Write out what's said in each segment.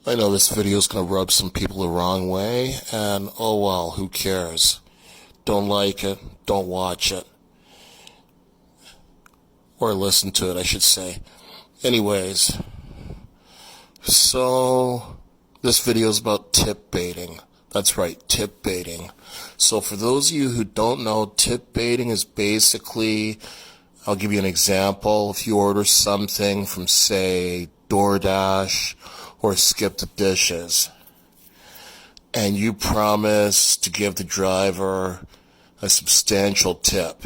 I know this video is going to rub some people the wrong way, and oh well, who cares? Don't like it, don't watch it. Or listen to it, I should say. Anyways, so this video is about tip baiting. That's right, tip baiting. So for those of you who don't know, tip baiting is basically, I'll give you an example. If you order something from, say, DoorDash or Skip the Dishes, and you promise to give the driver a substantial tip,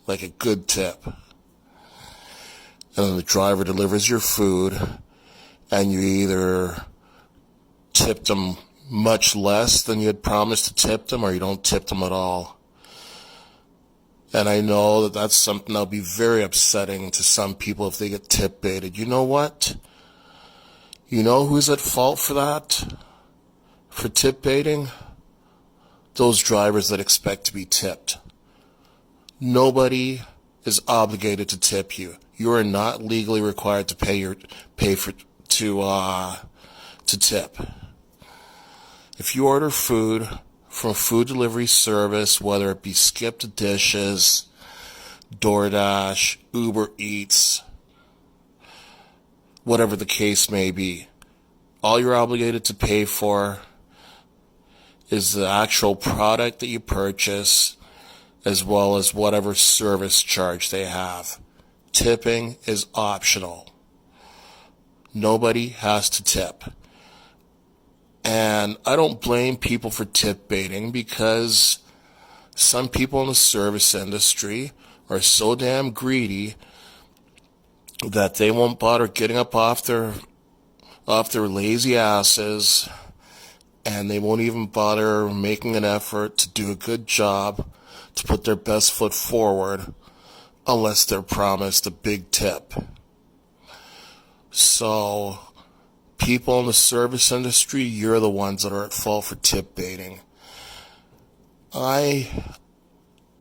like a good tip, and then the driver delivers your food, and you either tipped them much less than you had promised to tip them, or you don't tip them at all. And I know that that's something that'll be very upsetting to some people if they get tip baited. You know what? You know who's at fault for that? For tip baiting? Those drivers that expect to be tipped. Nobody is obligated to tip you. You are not legally required to to tip. If you order food from a food delivery service, whether it be Skip the Dishes, DoorDash, Uber Eats, whatever the case may be, all you're obligated to pay for is the actual product that you purchase, as well as whatever service charge they have. Tipping is optional. Nobody has to tip. And I don't blame people for tip baiting, because some people in the service industry are so damn greedy that they won't bother getting up off their lazy asses, and they won't even bother making an effort to do a good job, to put their best foot forward, unless they're promised a big tip. So, people in the service industry, you're the ones that are at fault for tip baiting. I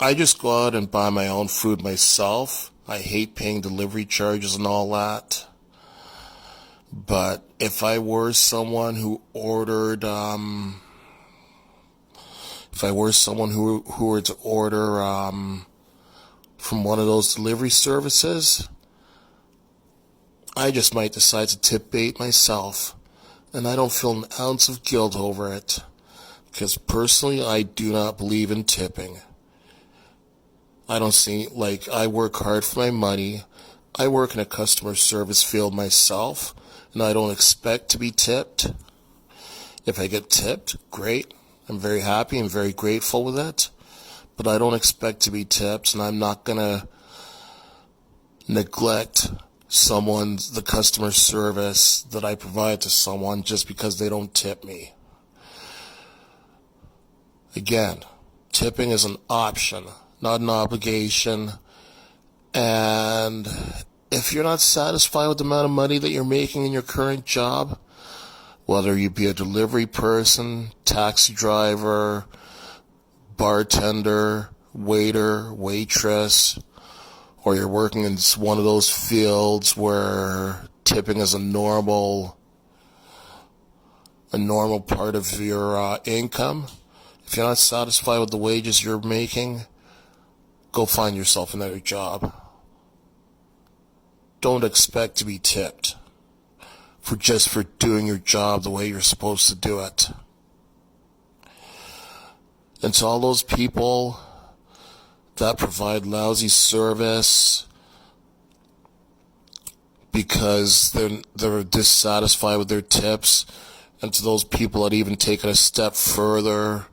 just go out and buy my own food myself. I hate paying delivery charges and all that. But if I were someone who ordered, were to order from one of those delivery services, I just might decide to tip bait myself, and I don't feel an ounce of guilt over it, because personally I do not believe in tipping. I work hard for my money. I work in a customer service field myself, and I don't expect to be tipped. If I get tipped, great. I'm very happy and very grateful with it, but I don't expect to be tipped, and I'm not going to neglect the customer service that I provide to someone just because they don't tip me. Again, tipping is an option, not an obligation. And if you're not satisfied with the amount of money that you're making in your current job, whether you be a delivery person, taxi driver, bartender, waiter, waitress, or you're working in one of those fields where tipping is a normal part of your income, if you're not satisfied with the wages you're making, go find yourself another job. Don't expect to be tipped for doing your job the way you're supposed to do it. And to all those people that provide lousy service because they're dissatisfied with their tips, and to those people that even take it a step further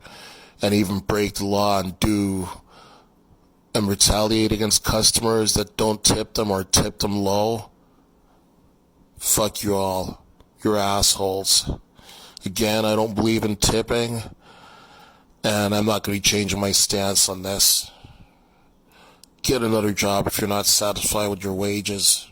and even break the law and retaliate against customers that don't tip them or tip them low, fuck you all. You're assholes. Again, I don't believe in tipping, and I'm not going to be changing my stance on this. Get another job if you're not satisfied with your wages.